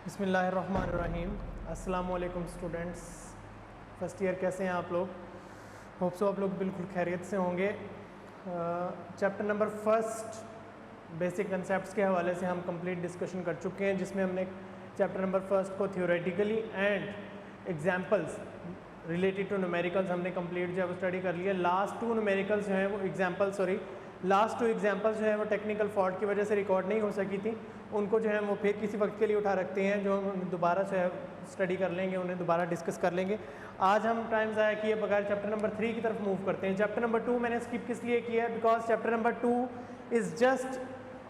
बिस्मिल्लाहिर्रहमानिर्रहीम। अस्सलाम वालेकुम स्टूडेंट्स, फर्स्ट ईयर कैसे हैं आप लोग? होप सो आप लोग बिल्कुल खैरियत से होंगे। Chapter number first basic concepts के हवाले से हम कंप्लीट डिस्कशन कर चुके हैं, जिसमें हमने चैप्टर नंबर फर्स्ट को theoretically and examples related to numericals हमने कंप्लीट जो है वो स्टडी कर लिया। लास्ट टू न्यूमेरिकल्स जो हैं वो लास्ट टू एग्जांपल्स जो है वो टेक्निकल फॉल्ट की वजह से रिकॉर्ड नहीं हो सकी थी, उनको जो है वो फिर किसी वक्त के लिए उठा रखते हैं, जो हम दोबारा जो है स्टडी कर लेंगे, उन्हें दोबारा डिस्कस कर लेंगे। आज हम टाइम ज़ाया किए बगैर चैप्टर नंबर 3 की तरफ मूव करते हैं। चैप्टर नंबर 2 मैंने स्किप किस लिए किया है? Because chapter number 2 is just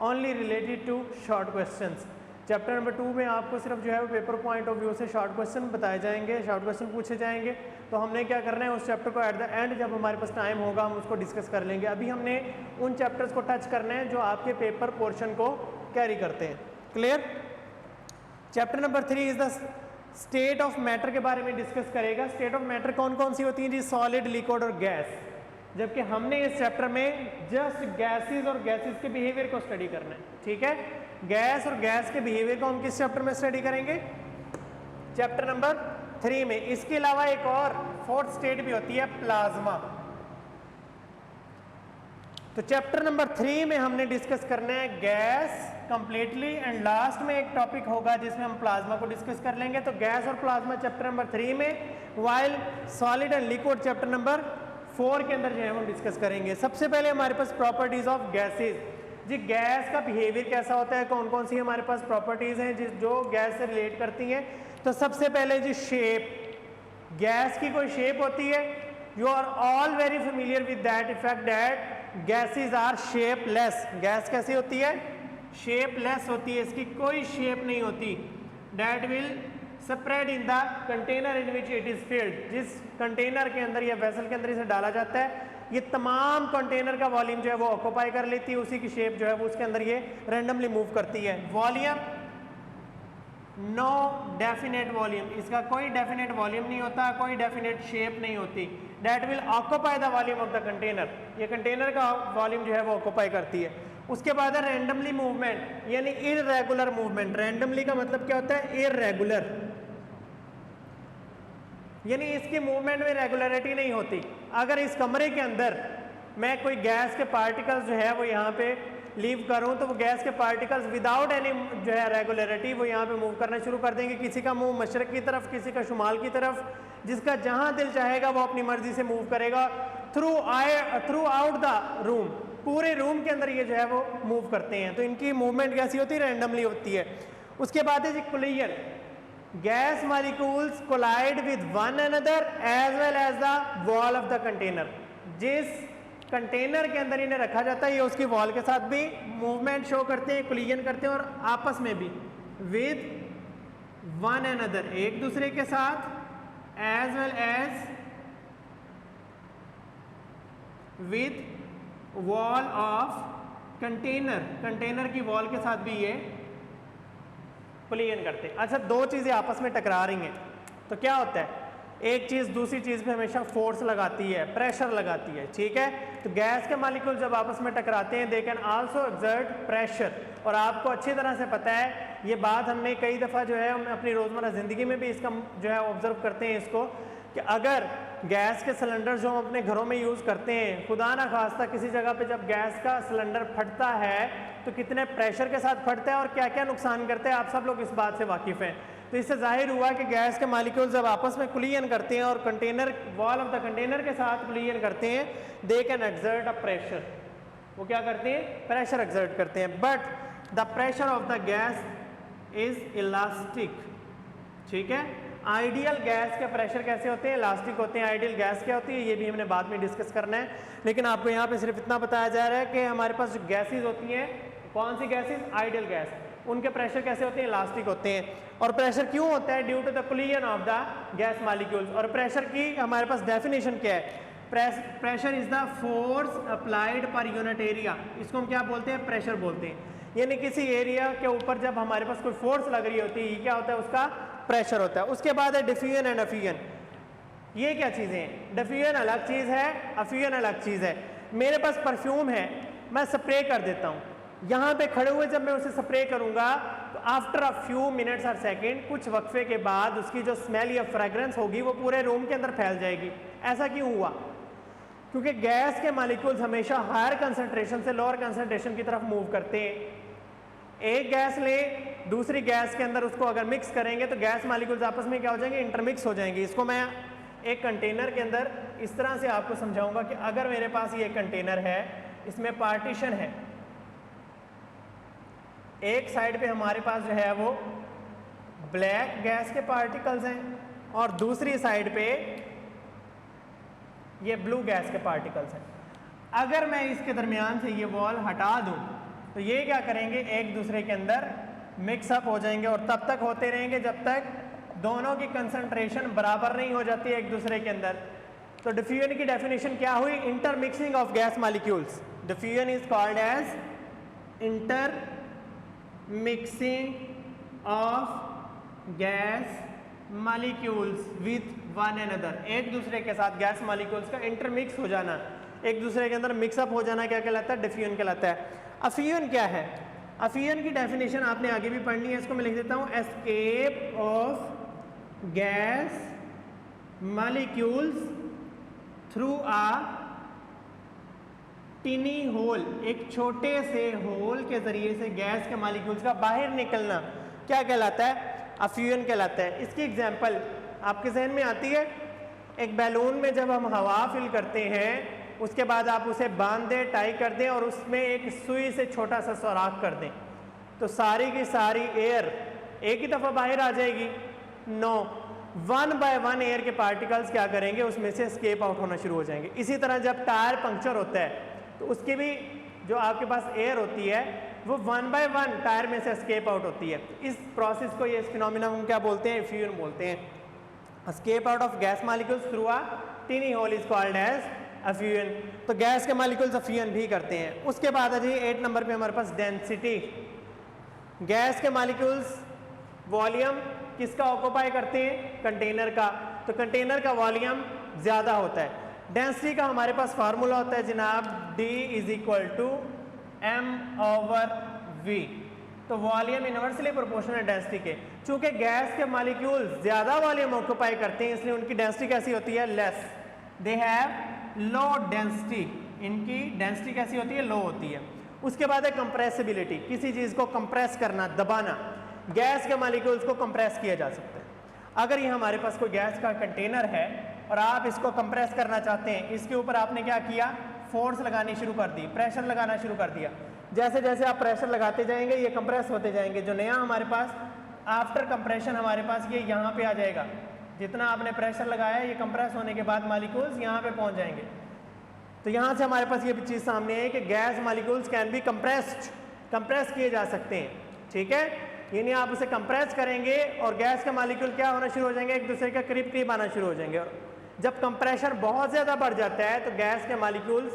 only related to short questions. Chapter number 2 में आपको सिर्फ जो है वो पेपर पॉइंट ऑफ व्यू से शॉर्ट क्वेश्चन बताए जाएंगे, शॉर्ट क्वेश्चन पूछे जाएंगे। तो हमने क्या करना है, उस चैप्टर को एट द एंड जब हमारे पास टाइम होगा हम उसको डिस्कस कर लेंगे। अभी हमने उन चैप्टर्स को टच करना है जो आपके पेपर पोर्शन को कैरी करते हैं। Clear? Chapter number 3 is the state of matter के बारे में डिस्कस करेगा। स्टेट ऑफ मैटर कौन कौन सी होती हैं जी? सॉलिड, लिक्विड और गैस। जबकि हमने इस चैप्टर में जस्ट गैसेस और गैसेस के बिहेवियर को स्टडी करना है। ठीक है, गैस और गैस के बिहेवियर को हम किस चैप्टर में स्टडी करेंगे? चैप्टर नंबर 3 में। इसके अलावा एक और फोर्थ स्टेट भी होती है, प्लाज्मा। तो चैप्टर नंबर 3 में हमने डिस्कस करना है गैस कंप्लीटली, एंड लास्ट में एक टॉपिक होगा जिसमें हम प्लाज्मा को डिस्कस कर लेंगे। तो गैस और प्लाज्मा चैप्टर नंबर 3 में, while solid and liquid chapter number 4 के अंदर जो है हम डिस्कस करेंगे। सबसे पहले हमारे पास प्रॉपर्टीज ऑफ गैसेज। जी गैस का बिहेवियर कैसा होता है, कौन कौन सी हमारे पास प्रॉपर्टीज हैं जो गैस से रिलेट करती हैं? तो सबसे पहले जी शेप। गैस की कोई शेप होती है। You are all very familiar with that effect that gases are shapeless. Gas कैसी होती है? शेपलेस होती है, इसकी कोई शेप नहीं होती। That will spread in the container in which it is filled. जिस कंटेनर के अंदर या वेसल के अंदर इसे डाला जाता है, ये तमाम कंटेनर का वॉल्यूम जो है वो ऑक्यूपाई कर लेती है, उसी की शेप जो है वो उसके अंदर ये रैंडमली मूव करती है। वॉल्यूम, नो डेफिनेट वॉल्यूम, इसका कोई डेफिनेट वॉल्यूम नहीं होता, कोई डेफिनेट शेप नहीं होती। That will occupy the volume of the container, ये कंटेनर का वॉल्यूम जो है वो ऑक्यूपाई करती है। उसके बाद है रैंडमली मूवमेंट, यानी इररेगुलर मूवमेंट। रैंडमली का मतलब क्या होता है? इररेगुलर, यानी इसकी मूवमेंट में रेगुलरिटी नहीं होती। अगर इस कमरे के अंदर मैं कोई गैस के पार्टिकल्स जो है वो यहाँ पे लीव करूँ, तो वो गैस के पार्टिकल्स विदाउट एनी जो है रेगुलरिटी वो यहाँ पे मूव करना शुरू कर देंगे। किसी का मुंह मशरक की तरफ, किसी का शुमाल की तरफ, जिसका जहाँ दिल चाहेगा वो अपनी मर्जी से मूव करेगा थ्रू आउट द रूम। पूरे रूम के अंदर ये जो है वो मूव करते हैं। तो इनकी मूवमेंट कैसी होती है? रैंडमली होती है। उसके बाद है जी collision. Gas molecules collide with one another as well as the wall of the container. जिस कंटेनर के अंदर इन्हें रखा जाता है, ये उसकी वॉल के साथ भी मूवमेंट शो करते हैं, कोलिजन करते हैं, और आपस में भी विद वन अनदर, एक दूसरे के साथ, as well as with wall of container, container की वॉल के साथ भी ये कोलिजन करते हैं। अच्छा, दो चीज़ें आपस में टकरा रही हैं तो क्या होता है? एक चीज़ दूसरी चीज़ पे हमेशा फोर्स लगाती है, प्रेशर लगाती है। ठीक है, तो गैस के मॉलिक्यूल जब आपस में टकराते हैं, they can also exert pressure. और आपको अच्छी तरह से पता है, ये बात हमने कई दफ़ा जो है हम अपनी रोज़मर्रा ज़िंदगी में भी इसका जो है ऑब्जर्व करते हैं इसको, कि अगर गैस के सिलेंडर जो हम अपने घरों में यूज़ करते हैं, खुदा ना खास्ता किसी जगह पे जब गैस का सिलेंडर फटता है तो कितने प्रेशर के साथ फटता है और क्या क्या नुकसान करते हैं, आप सब लोग इस बात से वाकिफ़ हैं। तो इससे जाहिर हुआ कि गैस के मॉलिक्यूल जब आपस में कोलिजन करते हैं और container, wall of the container के साथ कोलिजन करते हैं, they can exert a pressure. वो क्या करते हैं? प्रेशर एक्सर्ट करते हैं। But the pressure of the gas is elastic. ठीक है, आइडियल गैस के प्रेशर कैसे होते हैं? इलास्टिक होते हैं। आइडियल गैस क्या होती है ये भी हमने बाद में डिस्कस करना है, लेकिन आपको यहाँ पे सिर्फ इतना बताया जा रहा है कि हमारे पास जो गैसेज होती हैं, कौन सी गैसेज? आइडियल गैस, उनके प्रेशर कैसे होते हैं? इलास्टिक होते हैं। और प्रेशर क्यों होता है? Due to the collision of the gas molecules. और प्रेशर की हमारे पास डेफिनेशन क्या है? Pressure is the force applied per unit area. इसको हम क्या बोलते हैं? प्रेशर बोलते हैं। यानी किसी एरिया के ऊपर जब हमारे पास कोई फोर्स लग रही होती है, ये क्या होता है? उसका प्रेशर होता है। उसके बाद है डिफ्यूजन एंड अफ्यूजन। ये क्या चीज़ें हैं? डिफ्यूजन अलग चीज़ है, अफ्यूजन अलग चीज़ है। मेरे पास परफ्यूम है, मैं स्प्रे कर देता हूँ, यहाँ पे खड़े हुए जब मैं उसे स्प्रे करूँगा तो आफ्टर अ फ्यू मिनट्स और सेकेंड, कुछ वक्फे के बाद उसकी जो स्मेल या फ्रेग्रेंस होगी वो पूरे रूम के अंदर फैल जाएगी। ऐसा क्यों हुआ? क्योंकि गैस के मॉलिक्यूल्स हमेशा हायर कंसंट्रेशन से लोअर कंसंट्रेशन की तरफ मूव करते हैं। एक गैस ले, दूसरी गैस के अंदर उसको अगर मिक्स करेंगे तो गैस मॉलिक्यूल्स आपस में क्या हो जाएंगे? इंटरमिक्स हो जाएंगे। इसको मैं एक कंटेनर के अंदर इस तरह से आपको समझाऊंगा कि अगर मेरे पास ये कंटेनर है, इसमें पार्टीशन है, एक साइड पे हमारे पास जो है वो ब्लैक गैस के पार्टिकल्स हैं और दूसरी साइड पे ये ब्लू गैस के पार्टिकल्स हैं। अगर मैं इसके दरमियान से ये वॉल हटा दूं तो ये क्या करेंगे? एक दूसरे के अंदर मिक्सअप हो जाएंगे और तब तक होते रहेंगे जब तक दोनों की कंसंट्रेशन बराबर नहीं हो जाती एक दूसरे के अंदर। तो डिफ्यूजन की डेफिनेशन क्या हुई? Intermixing of gas molecules. Diffusion is called as inter mixing of gas molecules with one another. एक दूसरे के साथ गैस मॉलिक्यूल्स का इंटरमिक्स हो जाना, एक दूसरे के अंदर मिक्सअप हो जाना क्या कहलाता है? डिफ्यूजन कहलाता है। अफ्यूजन क्या है? अफ्यूजन की डेफिनेशन आपने आगे भी पढ़नी है, इसको मैं लिख देता हूं। Escape of gas molecules through a tiny hole, एक छोटे से होल के जरिए से गैस के मॉलिक्यूल्स का बाहर निकलना क्या कहलाता है? अफ्यूजन कहलाता है। इसकी एग्जांपल आपके जहन में आती है? एक बैलून में जब हम हवा फिल करते हैं, उसके बाद आप उसे बांध दें, टाई कर दें और उसमें एक सुई से छोटा सा सुराख कर दें, तो सारी की सारी एयर एक ही दफ़ा बाहर आ जाएगी? No, one by one air के पार्टिकल्स क्या करेंगे? उसमें से एस्केप आउट होना शुरू हो जाएंगे। इसी तरह जब टायर पंक्चर होता है तो उसकी भी जो आपके पास एयर होती है वो वन बाय वन टायर में से एस्केप आउट होती है। इस प्रोसेस को, ये फिनोमेना हम क्या बोलते हैं? एफ्यूजन बोलते हैं। Escape out of gas molecules through a tiny hole is called as effusion. तो गैस के मॉलिक्यूल्स एफ्यूजन भी करते हैं। उसके बाद है जी 8 नंबर पे हमारे पास डेंसिटी। गैस के मॉलिक्यूल्स वॉल्यूम किसका ऑक्यूपाई करते हैं? कंटेनर का। तो कंटेनर का वॉल्यूम ज़्यादा होता है। डेंसिटी का हमारे पास फार्मूला होता है जनाब, D is equal to m/v। तो वॉल्यूम इनवर्सली प्रोपोर्शनल है डेंसिटी के। चूंकि गैस के मॉलिक्यूल ज़्यादा वॉल्यूम ऑक्यूपाई करते हैं इसलिए उनकी डेंसिटी कैसी होती है? Less. They have low density, इनकी डेंसिटी कैसी होती है? लो होती है। उसके बाद है कंप्रेसिबिलिटी, किसी चीज़ को कंप्रेस करना, दबाना। गैस के मॉलिक्यूल्स को कंप्रेस किया जा सकता है। अगर ये हमारे पास कोई गैस का कंटेनर है और आप इसको कंप्रेस करना चाहते हैं, इसके ऊपर आपने क्या किया? फोर्स लगानी शुरू कर दी, प्रेशर लगाना शुरू कर दिया। जैसे जैसे आप प्रेशर लगाते जाएंगे ये कंप्रेस होते जाएंगे। जो नया हमारे पास आफ्टर कंप्रेशन हमारे पास ये यहाँ पे आ जाएगा। जितना आपने प्रेशर लगाया ये कंप्रेस होने के बाद मॉलिक्यूल्स यहाँ पे पहुँच जाएंगे। तो यहाँ से हमारे पास ये चीज़ सामने है कि gas molecules can be compressed, compress किए जा सकते हैं। ठीक है, यानी आप उसे कंप्रेस करेंगे और गैस के मॉलिक्यूल क्या होना शुरू हो जाएंगे? एक दूसरे के करीब करीब आना शुरू हो जाएंगे। और जब कंप्रेशर बहुत ज़्यादा बढ़ जाता है तो गैस के मॉलिक्यूल्स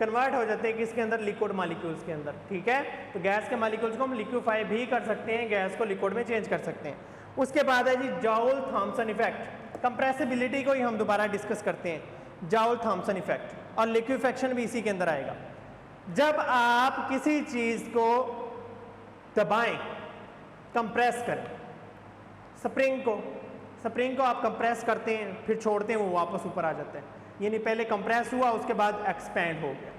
कन्वर्ट हो जाते हैं किसके अंदर? लिक्विड मॉलिक्यूल्स के अंदर। ठीक है, तो गैस के मॉलिक्यूल्स को हम लिक्विफाई भी कर सकते हैं, गैस को लिक्विड में चेंज कर सकते हैं। उसके बाद है जी जॉल थॉम्सन इफेक्ट। कंप्रेसिबिलिटी को ही हम दोबारा डिस्कस करते हैं, जॉल थॉम्सन इफेक्ट, और लिक्विफेक्शन भी इसी के अंदर आएगा। जब आप किसी चीज़ को दबाएं, कंप्रेस करें, स्प्रिंग को आप कंप्रेस करते हैं फिर छोड़ते हैं, वो वापस ऊपर आ जाता है। यानी पहले कंप्रेस हुआ उसके बाद एक्सपैंड हो गया।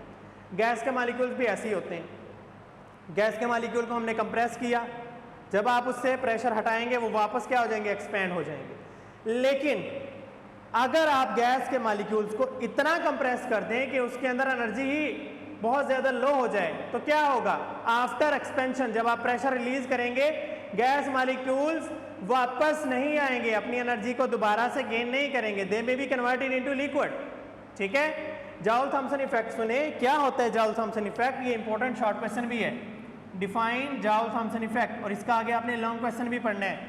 गैस के मॉलिक्यूल्स भी ऐसे ही होते हैं। गैस के मॉलिक्यूल को हमने कंप्रेस किया, जब आप उससे प्रेशर हटाएंगे वो वापस क्या हो जाएंगे? एक्सपैंड हो जाएंगे। लेकिन अगर आप गैस के मॉलिक्यूल्स को इतना कंप्रेस कर दें कि उसके अंदर एनर्जी ही बहुत ज़्यादा लो हो जाए तो क्या होगा? आफ्टर एक्सपेंशन जब आप प्रेशर रिलीज करेंगे गैस मॉलिक्यूल्स वापस नहीं आएंगे, अपनी एनर्जी को दोबारा से गेन नहीं करेंगे। They may be converted into liquid. ठीक है, जॉल थॉम्सन इफेक्ट सुने, क्या होता है जॉल थॉम्सन इफेक्ट? ये इंपॉर्टेंट शॉर्ट क्वेश्चन भी है। डिफाइन जॉल थॉम्सन इफेक्ट, और इसका आगे आपने लॉन्ग क्वेश्चन भी पढ़ना है।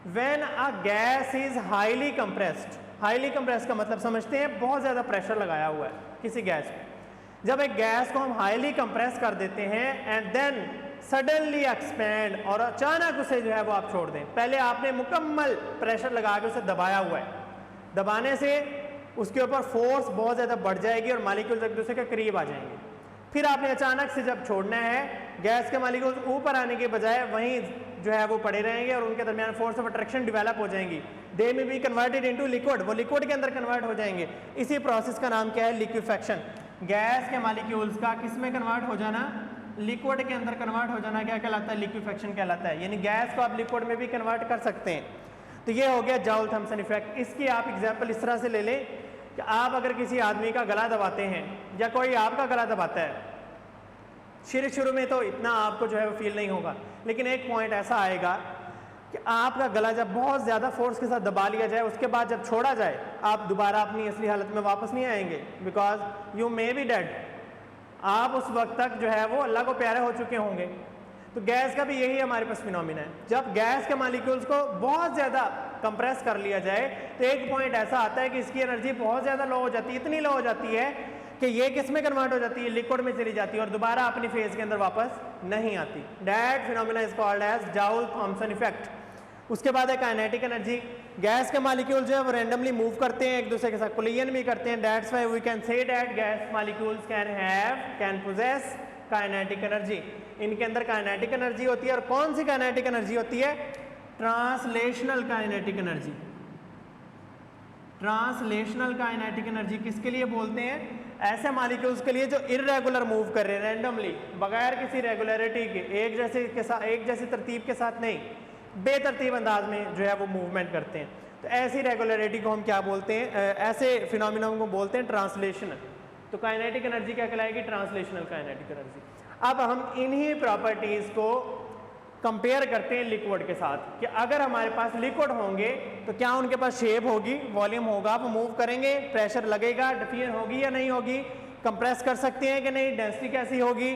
When a gas is highly compressed, highly compress का मतलब समझते हैं बहुत ज़्यादा प्रेशर लगाया हुआ है किसी गैस पे। जब एक गैस को हम हाईली कंप्रेस कर देते हैं एंड देन सडनली एक्सपैंड, और अचानक उसे जो है वो आप छोड़ दें। पहले आपने मुकम्मल प्रेशर लगा के उसे दबाया हुआ है, दबाने से उसके ऊपर फोर्स बहुत ज़्यादा बढ़ जाएगी और मॉलिक्यूल्स एक दूसरे के करीब आ जाएंगे। फिर आपने अचानक से जब छोड़ना है गैस के मालिक्यूल्स ऊपर आने के बजाय वहीं जो है वो पड़े रहेंगे और उनके दरमियान फोर्स ऑफ अट्रैक्शन डेवलप हो जाएंगी। दे में बी कन्वर्टेड इनटू लिक्विड, वो लिक्विड के अंदर कन्वर्ट हो जाएंगे। इसी प्रोसेस का नाम क्या है? लिक्विफेक्शन। गैस के मालिक्यूल्स का किस में कन्वर्ट हो जाना? लिक्विड के अंदर कन्वर्ट हो जाना क्या कहलाता है? लिक्विफेक्शन कहलाता है। यानी गैस को आप लिक्विड में भी कन्वर्ट कर सकते हैं। तो ये हो गया जॉउल थॉम्सन इफेक्ट। इसकी आप एग्जांपल इस तरह से ले लें कि आप अगर किसी आदमी का गला दबाते हैं या कोई आपका गला दबाता है, शुरू में तो इतना आपको जो है वो फील नहीं होगा, लेकिन एक पॉइंट ऐसा आएगा कि आपका गला जब बहुत ज़्यादा फोर्स के साथ दबा लिया जाए, उसके बाद जब छोड़ा जाए, आप दोबारा अपनी असली हालत में वापस नहीं आएंगे, because you may be dead. आप उस वक्त तक जो है वो अल्लाह को प्यारे हो चुके होंगे। तो गैस का भी यही हमारे पास फिनोमिना है। जब गैस के मालिक्यूल्स को बहुत ज़्यादा कंप्रेस कर लिया जाए तो एक पॉइंट ऐसा आता है कि इसकी एनर्जी बहुत ज़्यादा लो हो जाती है, इतनी लो हो जाती है कि ये किस में कन्वर्ट हो जाती है? लिक्विड में चली जाती है और दोबारा अपनी फेज के अंदर वापस नहीं आती। That phenomena is called as Joule Thomson effect. उसके बाद है काइनेटिक एनर्जी। गैस के मालिक्यूल जो है वो रैंडमली मूव करते हैं, एक दूसरे के साथ कोलिजन भी करते हैं। That's why we can say that gas molecules can possess kinetic energy. इनके अंदर काइनेटिक एनर्जी होती है। और कौन सी काइनेटिक एनर्जी होती है? Translational kinetic energy. Translational kinetic energy किसके लिए बोलते हैं? ऐसे मालिक्यूल्स के लिए जो इर्रेगुलर मूव कर रहे हैं रैंडमली, बगैर किसी रेगुलरिटी के, एक जैसी तरतीब के साथ नहीं, बेतरतीब अंदाज में जो है वो मूवमेंट करते हैं। तो ऐसी रेगुलरिटी को हम क्या बोलते हैं? ऐसे फिनोमिना को बोलते हैं ट्रांसलेशनल। तो काइनेटिक एनर्जी क्या कहलाएगी? Translational kinetic energy. अब हम इन्हीं प्रॉपर्टीज को कंपेयर करते हैं लिक्विड के साथ कि अगर हमारे पास लिक्विड होंगे तो क्या उनके पास शेप होगी, वॉल्यूम होगा, वो मूव करेंगे, प्रेशर लगेगा, डिफ्यूजन होगी या नहीं होगी, कंप्रेस कर सकते हैं कि नहीं, डेंसिटी कैसी होगी।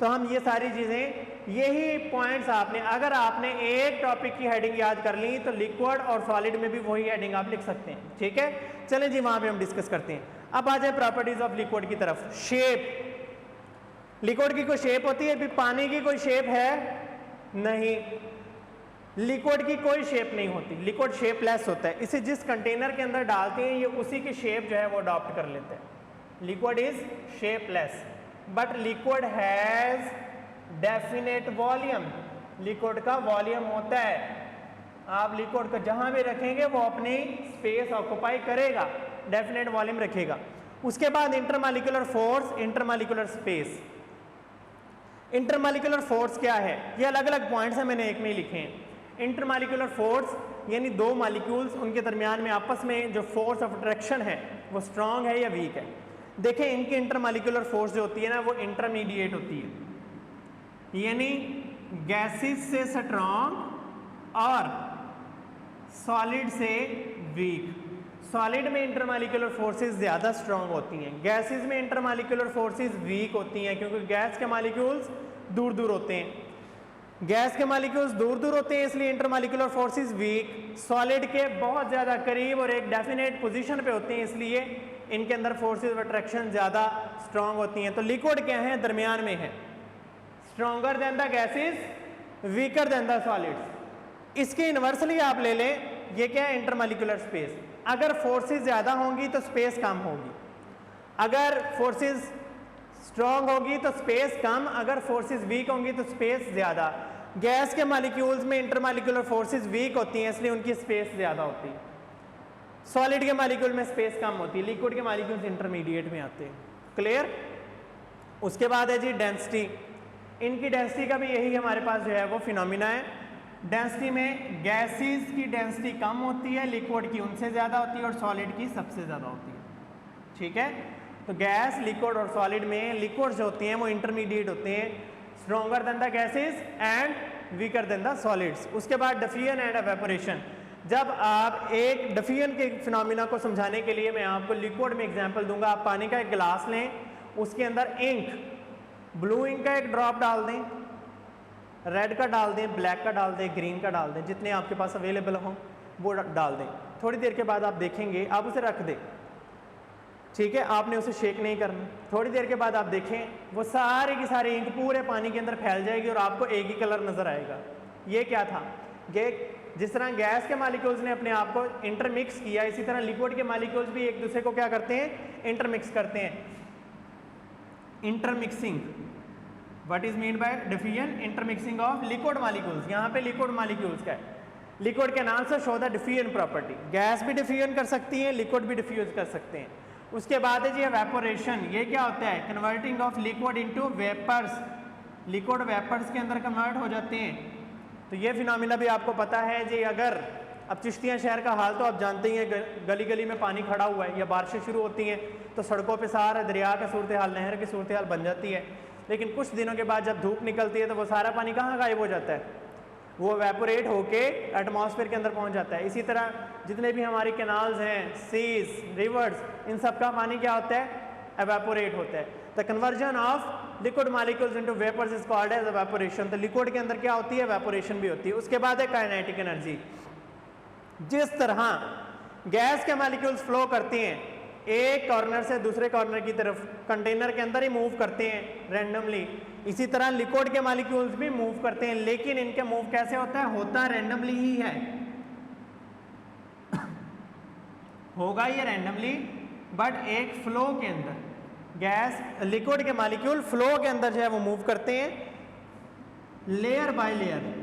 तो हम ये सारी चीज़ें, यही पॉइंट्स आपने, अगर आपने एक टॉपिक की हेडिंग याद कर ली तो लिक्विड और सॉलिड में भी वही हेडिंग आप लिख सकते हैं। ठीक है, चलें जी वहाँ पे हम डिस्कस करते हैं। अब आ जाए प्रॉपर्टीज ऑफ लिक्विड की तरफ। शेप। लिक्विड की कोई शेप होती है? भी पानी की कोई शेप है? नहीं, लिक्विड की कोई शेप नहीं होती। लिक्विड शेपलेस होता है। इसे जिस कंटेनर के अंदर डालते हैं ये उसी की शेप जो है वो अडॉप्ट कर लेते हैं। Liquid is shapeless but liquid has definite volume. Liquid का वॉल्यूम होता है। आप लिक्विड को जहां भी रखेंगे वो अपनी स्पेस ऑक्युपाई करेगा, डेफिनेट वॉल्यूम रखेगा। उसके बाद intermolecular force, intermolecular space. Intermolecular force क्या है? ये अलग अलग पॉइंट्स हैं, मैंने एक में ही लिखे हैं। इंटरमॉलिक्यूलर फोर्स यानी दो मॉलिक्यूल्स, उनके दरमियान में आपस में जो फोर्स ऑफ अट्रैक्शन है वो स्ट्रांग है या वीक है। देखें इनकी इंटरमॉलिक्यूलर फोर्स जो होती है ना वो इंटरमीडिएट होती है, यानी गैसेस से स्ट्रांग और सॉलिड से वीक। सॉलिड में इंटरमॉलिक्यूलर फोर्सेस ज़्यादा स्ट्रांग होती हैं, गैसेस में इंटरमॉलिक्यूलर फोर्सेस वीक होती हैं, क्योंकि गैस के मॉलिक्यूल्स दूर दूर होते हैं। गैस के मॉलिक्यूल्स दूर दूर होते हैं इसलिए इंटरमॉलिक्यूलर फोर्सेस वीक। सॉलिड के बहुत ज़्यादा करीब और एक डेफिनेट पोजीशन पे होते हैं इसलिए इनके अंदर फोर्सेस ऑफ अट्रैक्शन ज़्यादा स्ट्रांग होती हैं। तो लिक्विड क्या है? दरमियान में है, stronger than the gases, weaker then the solids. इसके इन्वर्सली आप ले लें, ये क्या है? Intermolecular space. अगर फोर्सेस ज़्यादा होंगी तो स्पेस कम होगी, अगर फोर्सेस स्ट्रॉन्ग होगी तो स्पेस कम, अगर फोर्सेस वीक होंगी तो स्पेस ज़्यादा। गैस के मॉलिक्यूल्स में इंटरमॉलिक्यूलर फोर्सेस वीक होती हैं इसलिए उनकी स्पेस ज़्यादा होती है। सॉलिड के मॉलिक्यूल में स्पेस कम होती है, लिक्विड के मॉलिक्यूल्स इंटरमीडिएट में आते हैं। क्लियर? उसके बाद है जी डेंसिटी। इनकी डेंसिटी का भी यही हमारे पास जो है वो फिनोमिना है। डेंसिटी में गैसेस की डेंसिटी कम होती है, लिक्विड की उनसे ज़्यादा होती है और सॉलिड की सबसे ज़्यादा होती है। ठीक है, तो गैस, लिक्विड और सॉलिड में लिक्विड जो होती हैं वो इंटरमीडिएट होते हैं, stronger than the gases and weaker then the solids. उसके बाद डिफ्यूजन एंड एवेपोरेशन। जब आप एक डिफ्यूजन के फिनोमिना को समझाने के लिए मैं आपको लिक्विड में एग्जांपल दूंगा। आप पानी का एक गिलास लें, उसके अंदर इंक, ब्लू इंक का एक ड्रॉप डाल दें, रेड का डाल दें, ब्लैक का डाल दें, ग्रीन का डाल दें, जितने आपके पास अवेलेबल हों वो डाल दें। थोड़ी देर के बाद आप देखेंगे, आप उसे रख दें, ठीक है, आपने उसे शेक नहीं करना। थोड़ी देर के बाद आप देखें वो सारी की सारी इंक पूरे पानी के अंदर फैल जाएगी और आपको एक ही कलर नज़र आएगा। ये क्या था? ये जिस तरह गैस के मॉलिक्यूल्स ने अपने आप को इंटरमिक्स किया, इसी तरह लिक्विड के मॉलिक्यूल्स भी एक दूसरे को क्या करते हैं? इंटरमिक्स करते हैं। Intermixing. What is mean by diffusion? Intermixing of liquid molecules. यहाँ पे लिक्विड मॉलिक्यूल्स का है। Liquid can also show the diffusion property. Gas भी डिफ्यूजन कर सकती है, लिक्विड भी डिफ्यूज कर सकते हैं। उसके बाद है जी एवेपोरेशन। ये क्या होता है? Converting of liquid into vapours. Liquid vapours के अंदर कन्वर्ट हो जाते हैं। तो ये फिनोमिना भी आपको पता है जी। अगर अब चिश्तिया शहर का हाल तो आप जानते ही हैं, गली गली में पानी खड़ा हुआ है या बारिशें शुरू होती हैं तो सड़कों पे सारा दरिया का सूरत हाल, नहर की सूरत हाल बन जाती है। लेकिन कुछ दिनों के बाद जब धूप निकलती है तो वो सारा पानी कहाँ गायब हो जाता है? वो एवेपोरेट होके एटमॉस्फेयर के अंदर पहुंच जाता है। इसी तरह जितने भी हमारी कैनाल्स हैं, सीज, रिवर्स, इन सब का पानी क्या होता है? एवेपोरेट होता है। The conversion of liquid molecules into vapours is called as evaporation. तो लिक्विड के अंदर क्या होती है? एवेपोरेशन भी होती है। उसके बाद है काइनेटिक एनर्जी। जिस तरह गैस के मॉलिक्यूल्स फ्लो करते हैं एक कॉर्नर से दूसरे कॉर्नर की तरफ, कंटेनर के अंदर ही मूव करते हैं रैंडमली, इसी तरह लिक्विड के मॉलिक्यूल्स भी मूव करते हैं। लेकिन इनके मूव कैसे होता है? होता रैंडमली ही है। होगा ये रैंडमली, बट एक फ्लो के अंदर गैस लिक्विड के मॉलिक्यूल फ्लो के अंदर जो है वो मूव करते हैं लेयर बाय लेयर।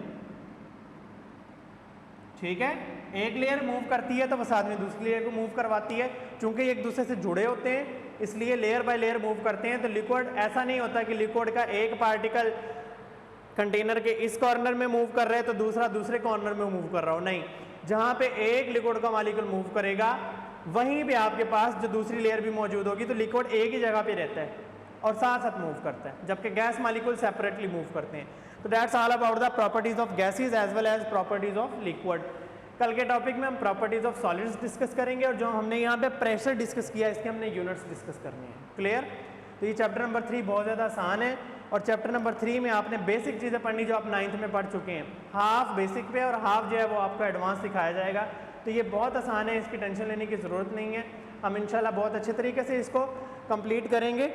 ठीक है, एक लेयर मूव करती है तो वो साथ में दूसरी लेयर को मूव करवाती है। चूंकि एक दूसरे से जुड़े होते हैं इसलिए लेयर बाय लेयर मूव करते हैं। तो लिक्विड ऐसा नहीं होता कि लिक्विड का एक पार्टिकल कंटेनर के इस कॉर्नर में मूव कर रहे हैं तो दूसरा दूसरे कॉर्नर में मूव कर रहा हो, नहीं। जहाँ पे एक लिक्विड का मॉलिक्यूल मूव करेगा वहीं पे आपके पास जो दूसरी लेयर भी मौजूद होगी। तो लिक्विड एक ही जगह पे रहता है और साथ साथ मूव करता है, जबकि गैस मॉलिक्यूल सेपरेटली मूव करते हैं। तो that's all about the properties of gases as well as properties of liquid. कल के टॉपिक में हम प्रॉपर्टीज ऑफ सॉलिड्स डिस्कस करेंगे और जो हमने यहाँ पे प्रेशर डिस्कस किया इसके हमने यूनिट्स डिस्कस करने हैं। क्लियर? तो ये चैप्टर नंबर 3 बहुत ज़्यादा आसान है और चैप्टर नंबर 3 में आपने बेसिक चीज़ें पढ़नी जो आप 9th में पढ़ चुके हैं। हाफ बेसिक पे और हाफ जो है वो आपको एडवांस सिखाया जाएगा। तो ये बहुत आसान है, इसकी टेंशन लेने की ज़रूरत नहीं है। हम इंशाल्लाह बहुत अच्छे तरीके से इसको कंप्लीट करेंगे।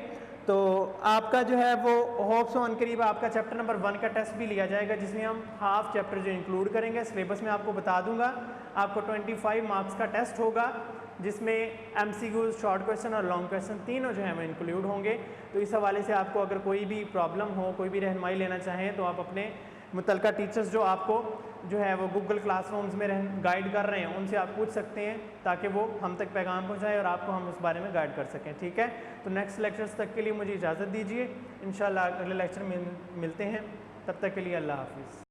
तो आपका जो है वो होप्स ऑन करीब आपका चैप्टर नंबर 1 का टेस्ट भी लिया जाएगा जिसमें हम हाफ चैप्टर जो इंक्लूड करेंगे। सिलेबस में आपको बता दूंगा, आपको 25 मार्क्स का टेस्ट होगा जिसमें MCQs, शॉर्ट क्वेश्चन और लॉन्ग क्वेश्चन तीनों जो है वो इंक्लूड होंगे। तो इस हवाले से आपको अगर कोई भी प्रॉब्लम हो, कोई भी रहनुमाई लेना चाहें तो आप अपने मुतलका टीचर्स जो आपको जो है वो गूगल क्लासरूम्स में गाइड कर रहे हैं उनसे आप पूछ सकते हैं ताकि वो हम तक पैगाम पहुंचाए और आपको हम उस बारे में गाइड कर सकें। ठीक है, तो नेक्स्ट लेक्चर्स तक के लिए मुझे इजाज़त दीजिए। इंशाल्लाह अगले लेक्चर में मिलते हैं, तब तक के लिए अल्लाह हाफिज़।